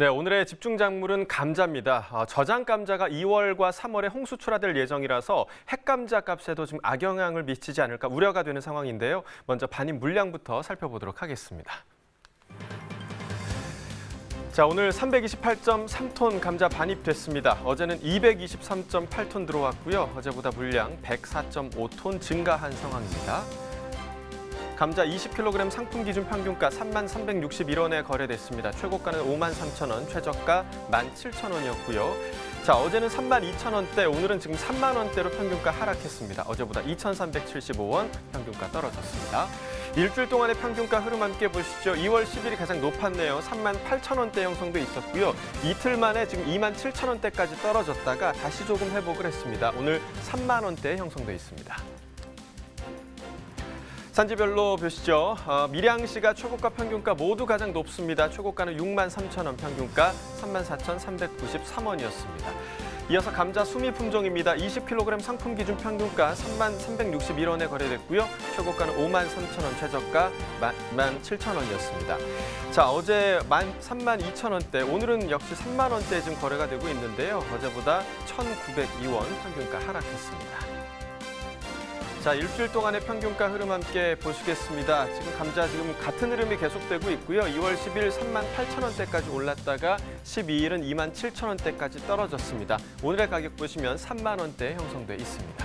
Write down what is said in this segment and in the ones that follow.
네, 오늘의 집중 작물은 감자입니다. 저장 감자가 2월과 3월에 홍수 출하될 예정이라서 핵감자 값에도 좀 악영향을 미치지 않을까 우려가 되는 상황인데요. 먼저 반입 물량부터 살펴보도록 하겠습니다. 자, 오늘 328.3톤 감자 반입됐습니다. 어제는 223.8톤 들어왔고요. 어제보다 물량 104.5톤 증가한 상황입니다. 감자 20kg 상품 기준 평균가 33,361원에 거래됐습니다. 최고가는 53,000원, 최저가 17,000원이었고요. 자, 어제는 32,000원대, 오늘은 지금 3만 원대로 평균가 하락했습니다. 어제보다 2,375원 평균가 떨어졌습니다. 일주일 동안의 평균가 흐름 함께 보시죠. 2월 10일이 가장 높았네요. 38,000원대 형성도 있었고요. 이틀 만에 지금 27,000원대까지 떨어졌다가 다시 조금 회복을 했습니다. 오늘 3만 원대 형성돼 있습니다. 산지별로 보시죠. 밀양시가 최고가 평균가 모두 가장 높습니다. 최고가는 63,000원, 평균가 34,393원이었습니다. 이어서 감자 수미 품종입니다. 20kg 상품 기준 평균가 33,361원에 거래됐고요. 최고가는 53,000원, 최저가 17,000원이었습니다. 자, 어제 32,000원대, 오늘은 역시 3만 원대 지금 거래가 되고 있는데요. 어제보다 1,902원 평균가 하락했습니다. 자, 일주일 동안의 평균가 흐름 함께 보시겠습니다. 지금 감자 같은 흐름이 계속되고 있고요. 2월 10일 38,000원대까지 올랐다가 12일은 27,000원대까지 떨어졌습니다. 오늘의 가격 보시면 3만 원대 형성돼 있습니다.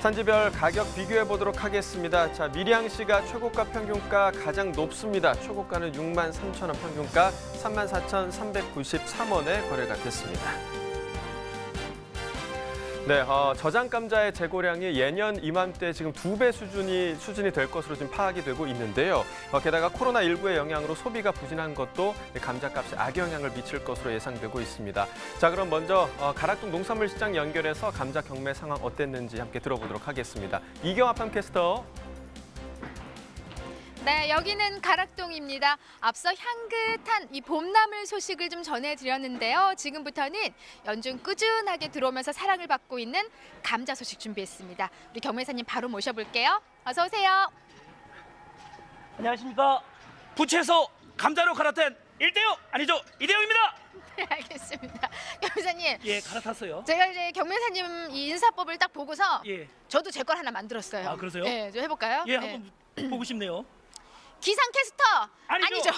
산지별 가격 비교해 보도록 하겠습니다. 자, 밀양시가 최고가 평균가 가장 높습니다. 최고가는 63,000원, 평균가 34,393원에 거래가 됐습니다. 네, 저장 감자의 재고량이 예년 이맘때 지금 2배 수준이 될 것으로 지금 파악이 되고 있는데요. 게다가 코로나19의 영향으로 소비가 부진한 것도 감자값에 악영향을 미칠 것으로 예상되고 있습니다. 자, 그럼 먼저 가락동 농산물시장 연결해서 감자 경매 상황 어땠는지 함께 들어보도록 하겠습니다. 이경아 팜캐스터. 네, 여기는 가락동입니다. 앞서 향긋한 이 봄나물 소식을 좀 전해드렸는데요. 지금부터는 연중 꾸준하게 들어오면서 사랑을 받고 있는 감자 소식 준비했습니다. 우리 경매사님 바로 모셔볼게요. 어서 오세요. 안녕하십니까. 부채소 감자로 갈아탄 1대0 아니죠, 2대0입니다. 네, 알겠습니다. 경매사님. 예, 갈아탔어요. 제가 이제 경매사님 이 인사법을 딱 보고서 예. 저도 제 걸 하나 만들었어요. 아, 그러세요? 네, 좀 해볼까요? 예, 네. 한번 보고 싶네요. 기상캐스터 아니죠.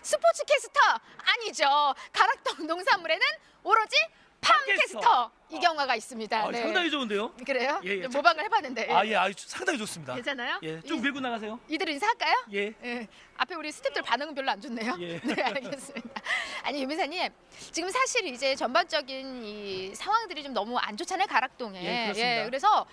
스포츠캐스터 아니죠. 가락동 농산물에는 오로지 팜캐스터 이경화가 있습니다. 네. 상당히 좋은데요. 그래요? 예, 예. 좀 모방을 해봤는데. 상당히 좋습니다. 괜찮아요? 예, 좀 밀고 나가세요. 이들 인사할까요? 예. 예. 앞에 우리 스태프들 반응은 별로 안 좋네요. 예. 네, 알겠습니다. 아니, 유미사님, 지금 사실 이제 전반적인 이 상황들이 좀 너무 안 좋잖아요, 가락동에. 예, 그렇습니다. 그래서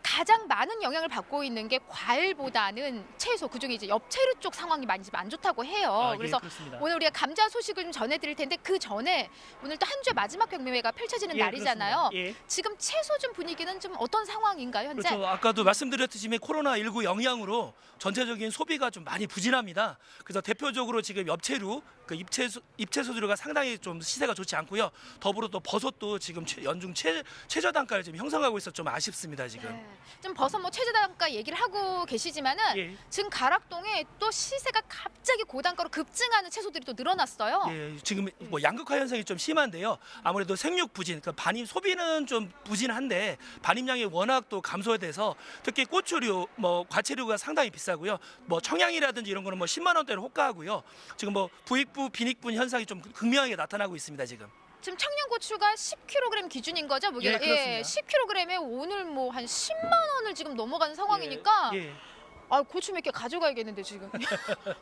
가장 많은 영향을 받고 있는 게 과일보다는 채소, 그중에 이제 엽채류 쪽 상황이 많이 안 좋다고 해요. 예, 그래서 그렇습니다. 오늘 우리가 감자 소식을 좀 전해드릴 텐데 그 전에 오늘 또 한 주의 마지막 경매회가 펼쳐지는 예, 날이잖아요. 그렇습니다. 예. 지금 채소 좀 분위기는 좀 어떤 상황인가요, 현재? 그렇죠. 아까도 말씀드렸듯이 코로나19 영향으로 전체적인 소비가 좀 많이 부진합니다. 그래서 대표적으로 지금 엽채류, 잎채소류가 상당히 좀 시세가 좋지 않고요. 더불어 또 버섯도 지금 연중 최저 단가를 지금 형성하고 있어 좀 아쉽습니다, 지금. 네. 좀 버섯 최저 단가 얘기를 하고 계시지만은 예. 지금 가락동에 또 시세가 갑자기 고단가로 급증하는 채소들이 또 늘어났어요. 예, 지금 양극화 현상이 좀 심한데요. 아무래도 생육 부진, 그러니까 반입 소비는 좀 부진한데 반입량이 워낙 또 감소돼서 특히 고추류, 과채류가 상당히 비싸고요. 청양이라든지 이런 거는 10만 원대로 호가하고요. 지금 부익부, 빈익분 현상이 좀 극명하게 나타나고 있습니다, 지금. 지금 청양고추가 10kg 기준인 거죠? 무게가? 예, 그렇습니다. 10kg에 오늘 한 10만 원을 지금 넘어가는 상황이니까 예. 아, 고추 몇 개 가져가야겠는데 지금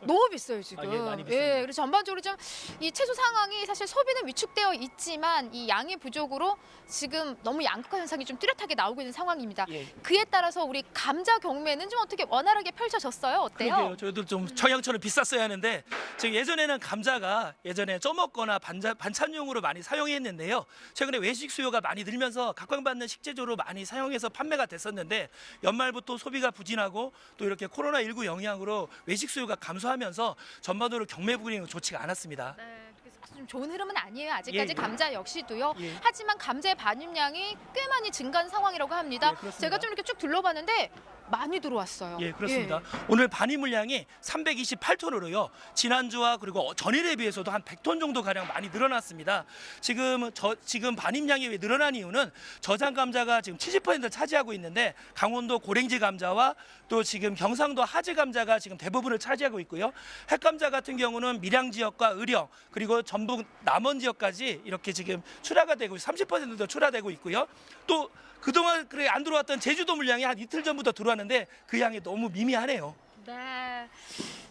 너무 비싸요 지금. 예, 많이 비쌉니다. 그래서 전반적으로 좀 이 채소 상황이 사실 소비는 위축되어 있지만 이 양의 부족으로 지금 너무 양극화 현상이 좀 뚜렷하게 나오고 있는 상황입니다. 예. 그에 따라서 우리 감자 경매는 좀 어떻게 원활하게 펼쳐졌어요? 어때요? 그러게요. 저희도 좀 청양처럼 비쌌어야 하는데 지금 예전에는 감자가 쪄먹거나 반찬용으로 많이 사용했는데요. 최근에 외식 수요가 많이 늘면서 각광받는 식재료로 많이 사용해서 판매가 됐었는데 연말부터 소비가 부진하고 또 이렇게 코로나19 영향으로 외식 수요가 감소하면서 전반적으로 경매 분위기가 좋지가 않았습니다. 네, 그래서 좀 좋은 흐름은 아니에요. 아직까지 예. 감자 역시도요. 예. 하지만 감자의 반입량이 꽤 많이 증가한 상황이라고 합니다. 예, 그렇습니다. 제가 좀 이렇게 쭉 둘러봤는데 많이 들어왔어요. 예, 그렇습니다. 오늘 반입 물량이 328톤으로요. 지난주와 그리고 전일에 비해서도 한 100톤 정도 가량 많이 늘어났습니다. 지금 반입량이 왜 늘어난 이유는 저장 감자가 지금 70%를 차지하고 있는데 강원도 고랭지 감자와 또 지금 경상도 하지 감자가 지금 대부분을 차지하고 있고요. 핵감자 같은 경우는 밀양 지역과 의령 그리고 전북 남원 지역까지 이렇게 지금 출하가 되고 30%도 출하되고 있고요. 또 그동안 그래 안 들어왔던 제주도 물량이 한 이틀 전부터 들어왔는데 그 양이 너무 미미하네요. 네.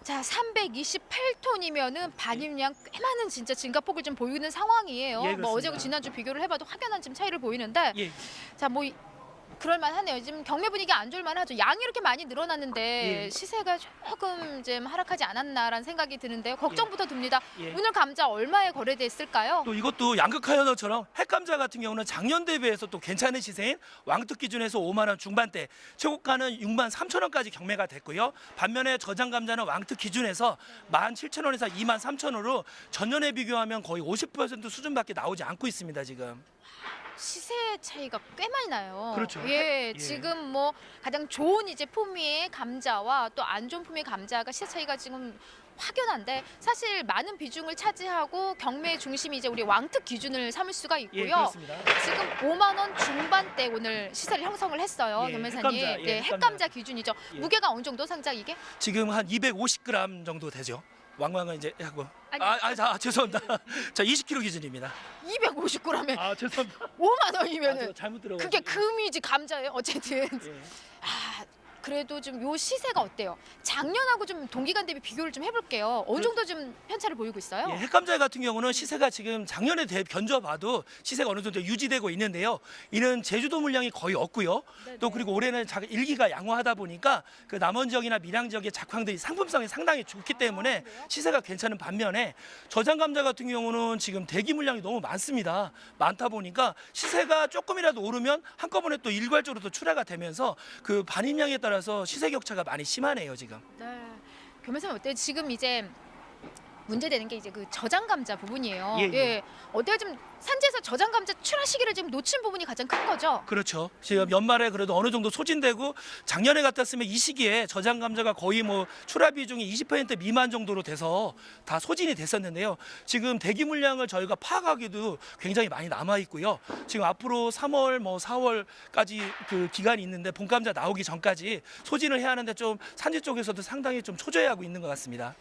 자, 328톤이면은 반입량 꽤 많은 진짜 증가폭을 좀 보이는 상황이에요. 예, 뭐 어제고 그렇습니다. 지난주 비교를 해봐도 확연한 지금 차이를 보이는데, 예. 자, 뭐 그럴만하네요. 지금 경매 분위기 안 좋을만하죠. 양이 이렇게 많이 늘어났는데 예. 시세가 조금 좀 하락하지 않았나라는 생각이 드는데요. 걱정부터 듭니다. 예. 오늘 감자 얼마에 거래됐을까요? 또 이것도 양극화연어처럼 핵감자 같은 경우는 작년 대비해서 또 괜찮은 시세인 왕특 기준에서 5만 원 중반대, 최고가는 6만 3천 원까지 경매가 됐고요. 반면에 저장 감자는 왕특 기준에서 17,000원에서 2만 3천 원으로 전년에 비교하면 거의 50% 수준밖에 나오지 않고 있습니다, 지금. 시세 차이가 꽤 많이 나요. 그렇죠. 예, 예. 지금 뭐 가장 좋은 이제 품위의 감자와 또 안 좋은 품위의 감자가 시세 차이가 지금 확연한데 사실 많은 비중을 차지하고 경매 중심이 이제 우리 왕특 기준을 삼을 수가 있고요. 예, 그렇습니다. 지금 5만 원 중반대 오늘 시세를 형성을 했어요, 예, 변매사님. 핵감자, 예, 네, 핵감자. 핵감자 기준이죠. 예. 무게가 어느 정도 상장 이게? 지금 한 250g 정도 되죠. 왕왕은 이제 하고. 아니, 죄송합니다. 자, 20kg 기준입니다. 250g에 아, 죄송합니다. 5만 원이면은 저 잘못 들어가지고. 그게 금이지 감자예요. 어쨌든. 예. 아, 그래도 좀 요 시세가 어때요? 작년하고 좀 동기간 대비 비교를 좀 해볼게요. 어느 정도 좀 편차를 보이고 있어요? 예, 핵감자 같은 경우는 시세가 지금 작년에 견줘봐도 시세가 어느 정도 유지되고 있는데요. 이는 제주도 물량이 거의 없고요. 또 그리고 올해는 일기가 양호하다 보니까 그 남원 지역이나 밀양 지역의 작황들이 상품성이 상당히 좋기 때문에 시세가 괜찮은 반면에 저장 감자 같은 경우는 지금 대기 물량이 너무 많습니다. 많다 보니까 시세가 조금이라도 오르면 한꺼번에 또 일괄적으로 또 출하가 되면서 그 반입량에 따라서 시세 격차가 많이 심하네요, 지금. 네. 교매사님 어때요? 지금 이제 문제되는 게 이제 그 저장 감자 부분이에요. 예. 어때요? 지금 산지에서 저장 감자 출하 시기를 지금 놓친 부분이 가장 큰 거죠? 그렇죠. 지금 연말에 그래도 어느 정도 소진되고 작년에 같았으면 이 시기에 저장 감자가 거의 뭐 출하 비중이 20% 미만 정도로 돼서 다 소진이 됐었는데요. 지금 대기 물량을 저희가 파악하기도 굉장히 많이 남아 있고요. 지금 앞으로 3월 뭐 4월까지 그 기간이 있는데 본 감자 나오기 전까지 소진을 해야 하는데 좀 산지 쪽에서도 상당히 좀 초조해하고 있는 것 같습니다.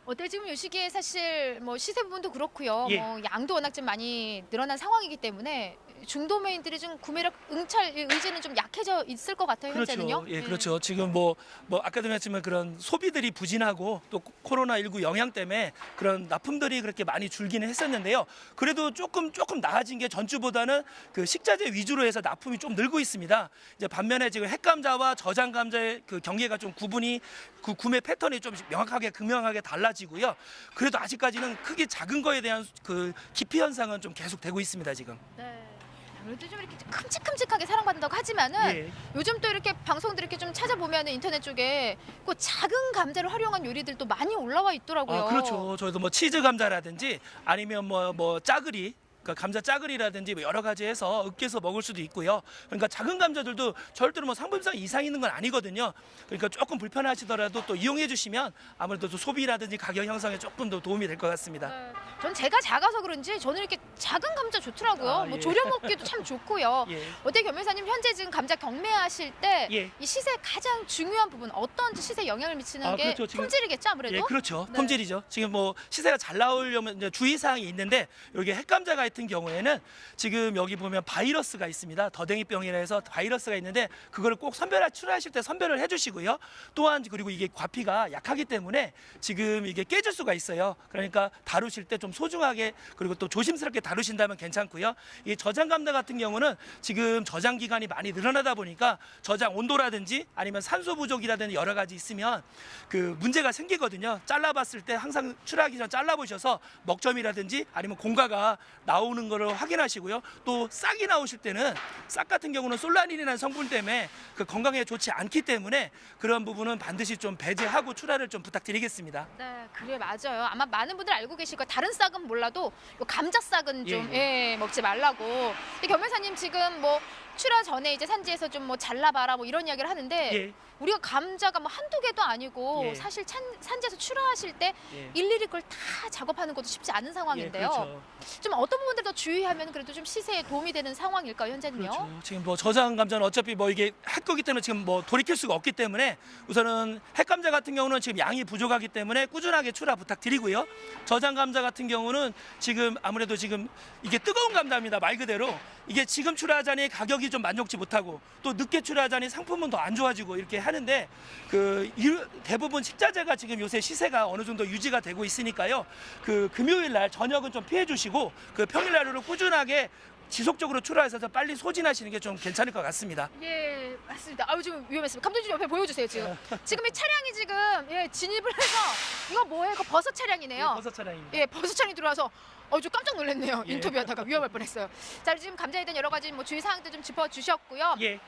어때요? 지금 이 시기에 사실 뭐 시세 부분도 그렇고요. 예. 뭐 양도 워낙 좀 많이 늘어난 상황이기 때문에 중도메인들이 좀 구매력 응찰 의지는 좀 약해져 있을 것 같아요. 현재는요. 그렇죠. 예, 그렇죠. 지금 뭐 아까도 말했지만 그런 소비들이 부진하고 또 코로나19 영향 때문에 그런 납품들이 그렇게 많이 줄기는 했었는데요. 그래도 조금 나아진 게 전주보다는 그 식자재 위주로 해서 납품이 좀 늘고 있습니다. 이제 반면에 지금 핵감자와 저장 감자의 그 경계가 좀 구분이 그 구매 패턴이 좀 명확하게 극명하게 달라지고요. 그래도 아직까지는 크게 작은 거에 대한 그 기피 현상은 좀 계속되고 있습니다, 지금. 네. 아무래도 좀 이렇게 큼직큼직하게 사랑받는다고 하지만은 예. 요즘 또 이렇게 방송들 이렇게 좀 찾아보면 인터넷 쪽에 그 작은 감자를 활용한 요리들도 많이 올라와 있더라고요. 아, 그렇죠. 저희도 뭐 치즈 감자라든지 아니면 뭐 짜글이 그러니까 감자 짜글이라든지 뭐 여러 가지 해서 으깨서 먹을 수도 있고요. 그러니까 작은 감자들도 절대로 뭐 상품성 이상 있는 건 아니거든요. 그러니까 조금 불편하시더라도 또 이용해 주시면 아무래도 또 소비라든지 가격 형성에 조금 더 도움이 될 것 같습니다. 네. 전 제가 작아서 그런지 저는 이렇게 작은 감자 좋더라고요. 아, 뭐 예. 조려 먹기도 참 좋고요. 예. 어때 교매사님 현재 지금 감자 경매하실 때 이 예. 시세 가장 중요한 부분 어떤 시세 영향을 미치는 아, 게 그렇죠. 지금- 품질이겠죠 아무래도? 예, 그렇죠. 네. 품질이죠. 지금 뭐 시세가 잘 나오려면 이제 주의사항이 있는데 여기 핵감자 같은 경우에는 지금 여기 보면 바이러스가 있습니다. 더댕이병이라 해서 바이러스가 있는데 그거를 꼭 출하하실 때 선별을 해주시고요. 또한 그리고 이게 과피가 약하기 때문에 지금 이게 깨질 수가 있어요. 그러니까 다루실 때 좀 소중하게 그리고 또 조심스럽게 다루신다면 괜찮고요. 이 저장 감자 같은 경우는 지금 저장 기간이 많이 늘어나다 보니까 저장 온도라든지 아니면 산소 부족이라든지 여러 가지 있으면 그 문제가 생기거든요. 잘라봤을 때 항상 출하하기 전 잘라보셔서 먹점이라든지 아니면 공가가 나오는 거를 확인하시고요. 또 싹이 나오실 때는 싹 같은 경우는 솔라닌이라는 성분 때문에 그 건강에 좋지 않기 때문에 그런 부분은 반드시 좀 배제하고 출하를 좀 부탁드리겠습니다. 네, 그래 맞아요. 아마 많은 분들 알고 계실 거예요. 다른 싹은 몰라도 요 감자 싹은 좀 예, 먹지 말라고. 근데 겸회사님 지금 뭐 출하 전에 이제 산지에서 좀 뭐 잘라봐라 뭐 이런 이야기를 하는데 예. 우리가 감자가 뭐 한두 개도 아니고 예. 사실 산지에서 출하하실 때 예. 일일이 그걸 다 작업하는 것도 쉽지 않은 상황인데요. 예, 그렇죠. 좀 어떤 부분들 더 주의하면 그래도 좀 시세에 도움이 되는 상황일까요, 현재는요? 그렇죠. 지금 뭐 저장 감자는 어차피 뭐 이게 할 거기 때문에 지금 뭐 돌이킬 수가 없기 때문에 우선은 핵감자 같은 경우는 지금 양이 부족하기 때문에 꾸준하게 출하 부탁드리고요. 저장 감자 같은 경우는 지금 아무래도 지금 이게 뜨거운 감자입니다. 말 그대로 이게 지금 출하하자니 가격이 좀 만족치 못하고 또 늦게 출하하자니 상품은 더 안 좋아지고 이렇게 하는데 대부분 식자재가 지금 요새 시세가 어느 정도 유지가 되고 있으니까요. 그 금요일 날 저녁은 좀 피해 주시고 그 평일 날로 꾸준하게 지속적으로 출하해서 빨리 소진하시는 게 좀 괜찮을 것 같습니다. 예, 맞습니다. 아유, 지금 위험했습니다. 감독님 옆에 보여주세요, 지금. 지금 이 차량이 지금 진입을 해서 이거 뭐예요? 이거 버섯 차량이네요. 버섯 차량입니다. 예, 버섯 차량이 들어와서 저 깜짝 놀랐네요. 예. 인터뷰하다가 위험할 뻔했어요. 자, 지금 감자에 대한 여러 가지 뭐 주의 사항도 좀 짚어주셨고요. 예.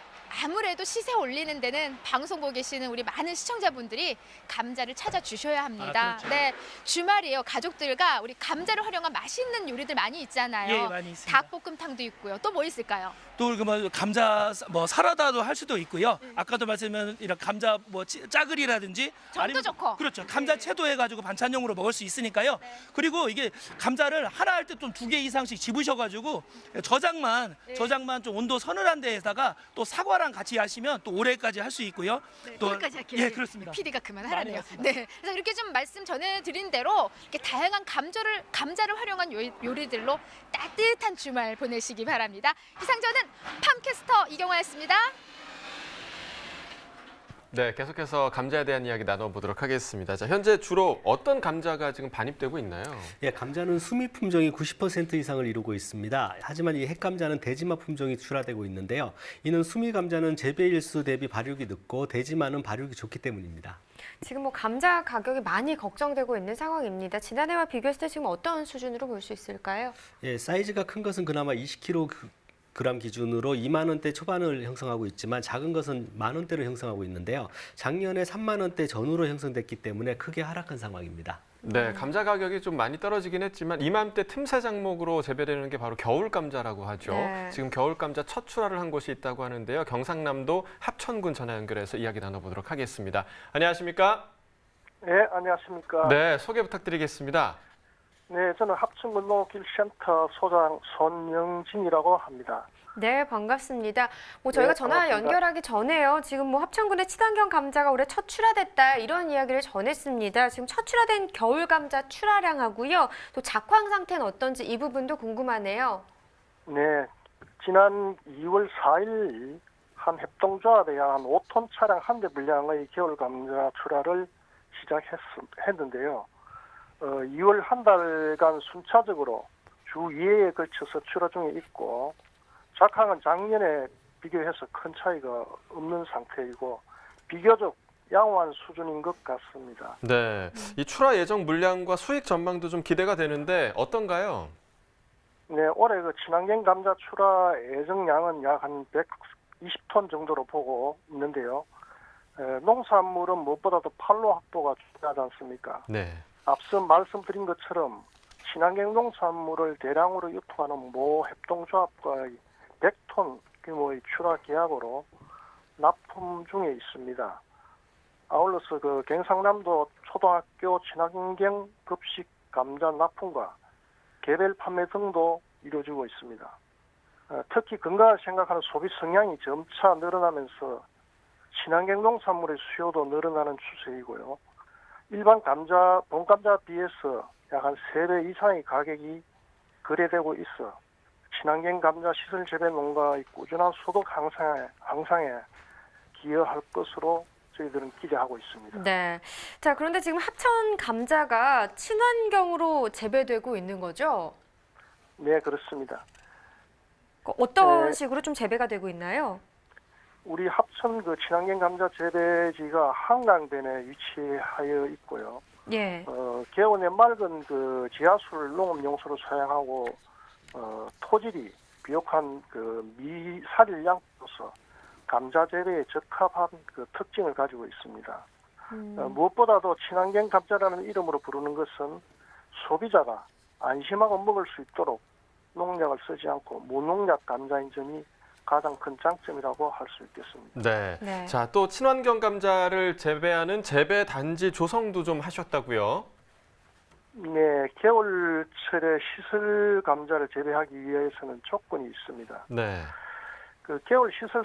아무래도 시세 올리는 데는 방송 보고 계시는 우리 많은 시청자분들이 감자를 찾아주셔야 합니다. 그렇죠. 네, 주말이에요. 가족들과 우리 감자를 활용한 맛있는 요리들 많이 있잖아요. 예, 많이 있습니다. 닭볶음탕도 있고요. 또 뭐 있을까요? 또 뭐 감자 뭐 사라다도 할 수도 있고요. 아까도 말씀드린 이런 감자 뭐 짜글이라든지 정도 좋고. 그렇죠. 감자 채도 해가지고 반찬용으로 먹을 수 있으니까요. 네. 그리고 이게 감자를 하나 할 때 좀 2개 이상씩 집으셔가지고 저장만 좀 온도 서늘한 데에다가 또 사과랑 같이 하시면 또 올해까지 할 수 있고요. 또 오늘까지 할게요. 예, 그렇습니다. PD가 그만하라네요. 많이 갔습니다. 네, 그래서 이렇게 좀 말씀 전해드린 대로 이렇게 다양한 감자를 활용한 요리들로 따뜻한 주말 보내시기 바랍니다. 이상 저는 팜캐스터 이경화였습니다. 네, 계속해서 감자에 대한 이야기 나눠보도록 하겠습니다. 자, 현재 주로 어떤 감자가 지금 반입되고 있나요? 예, 감자는 수미 품종이 90% 이상을 이루고 있습니다. 하지만 이 핵감자는 대지마 품종이 출하되고 있는데요. 이는 수미 감자는 재배 일수 대비 발육이 늦고 대지마는 발육이 좋기 때문입니다. 지금 뭐 감자 가격이 많이 걱정되고 있는 상황입니다. 지난해와 비교했을 때 지금 어떤 수준으로 볼 수 있을까요? 예, 사이즈가 큰 것은 그나마 20kg 기준으로 2만 원대 초반을 형성하고 있지만 작은 것은 만 원대로 형성하고 있는데요. 작년에 3만 원대 전후로 형성됐기 때문에 크게 하락한 상황입니다. 네, 감자 가격이 좀 많이 떨어지긴 했지만 이맘때 틈새 작목으로 재배되는 게 바로 겨울 감자라고 하죠. 네. 지금 겨울 감자 첫 출하를 한 곳이 있다고 하는데요. 경상남도 합천군 전화 연결해서 이야기 나눠보도록 하겠습니다. 안녕하십니까? 네, 안녕하십니까. 네, 소개 부탁드리겠습니다. 네, 저는 합천군 농업기술센터 소장 손영진이라고 합니다. 네, 반갑습니다. 뭐 저희가 네, 전화 반갑습니다. 연결하기 전에요. 지금 뭐 합천군의 친환경 감자가 올해 첫 출하됐다 이런 이야기를 전했습니다. 지금 첫 출하된 겨울 감자 출하량하고요. 또 작황 상태는 어떤지 이 부분도 궁금하네요. 네, 지난 2월 4일 한 협동조합에 한 5톤 차량 한 대 분량의 겨울 감자 출하를 시작했는데요. 2월 한 달간 순차적으로 주 2회에 걸쳐서 출하 중에 있고 작황은 작년에 비교해서 큰 차이가 없는 상태이고 비교적 양호한 수준인 것 같습니다. 네, 이 출하 예정 물량과 수익 전망도 좀 기대가 되는데 어떤가요? 네, 올해 그 친환경 감자 출하 예정량은 약 한 120톤 정도로 보고 있는데요. 농산물은 무엇보다도 판로 확보가 중요하지 않습니까? 네. 앞서 말씀드린 것처럼 친환경 농산물을 대량으로 유통하는 모 협동조합과의 100톤 규모의 출하 계약으로 납품 중에 있습니다. 아울러서 그 경상남도 초등학교 친환경 급식 감자 납품과 개별 판매 등도 이루어지고 있습니다. 특히 건강을 생각하는 소비 성향이 점차 늘어나면서 친환경 농산물의 수요도 늘어나는 추세이고요. 일반 감자, 본감자 비해서 약 한 3배 이상의 가격이 거래되고 있어 친환경 감자 시설 재배 농가의 꾸준한 소득 향상에 기여할 것으로 저희들은 기대하고 있습니다. 네. 자, 그런데 지금 합천 감자가 친환경으로 재배되고 있는 거죠? 네, 그렇습니다. 어떤 네. 식으로 좀 재배가 되고 있나요? 우리 합천 그 친환경 감자 재배지가 한강변에 위치하여 있고요. 예. 개원에 맑은 그 지하수를 농업용수로 사용하고 토질이 비옥한 그 미사릴 양으로서 감자 재배에 적합한 그 특징을 가지고 있습니다. 무엇보다도 친환경 감자라는 이름으로 부르는 것은 소비자가 안심하고 먹을 수 있도록 농약을 쓰지 않고 무농약 감자인 점이 가장 큰 장점이라고 할 수 있겠습니다. 네. 네. 자, 또 친환경 감자를 재배하는 재배 단지 조성도 좀 하셨다고요? 네, 겨울철에 시설 감자를 재배하기 위해서는 조건이 있습니다. 네. 그 겨울 시설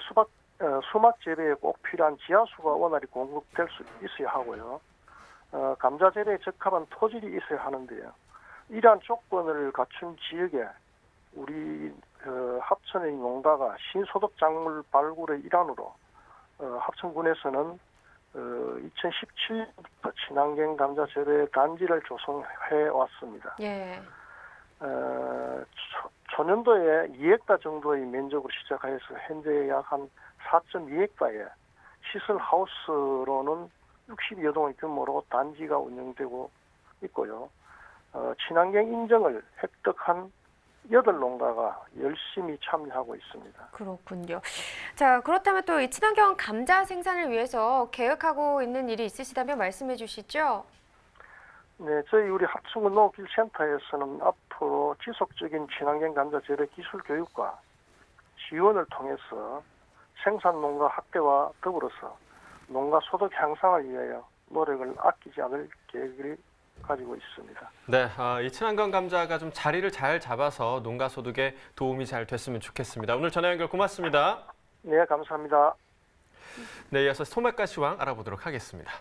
수막 재배에 꼭 필요한 지하수가 원활히 공급될 수 있어야 하고요. 감자 재배에 적합한 토질이 있어야 하는데요. 이러한 조건을 갖춘 지역에 우리 합천의 농가가 신소득 작물 발굴의 일환으로 합천군에서는 2017년부터 친환경 감자 재배 단지를 조성해 왔습니다. 예. 초년도에 2헥타 정도의 면적으로 시작해서 현재 약 한 4.2헥타의 시설 하우스로는 60여 동의 규모로 단지가 운영되고 있고요. 친환경 인정을 획득한 8농가가 열심히 참여하고 있습니다. 그렇군요. 자, 그렇다면 또 이 친환경 감자 생산을 위해서 계획하고 있는 일이 있으시다면 말씀해 주시죠. 네, 저희 우리 합천군 농업기술센터에서는 앞으로 지속적인 친환경 감자 재배 기술 교육과 지원을 통해서 생산 농가 확대와 더불어서 농가 소득 향상을 위하여 노력을 아끼지 않을 계획을 가지고 있습니다. 네, 이 친환경 감자가 좀 자리를 잘 잡아서 농가 소득에 도움이 잘 됐으면 좋겠습니다. 오늘 전화 연결 고맙습니다. 네, 감사합니다. 네, 이어서 소매가 시황 알아보도록 하겠습니다.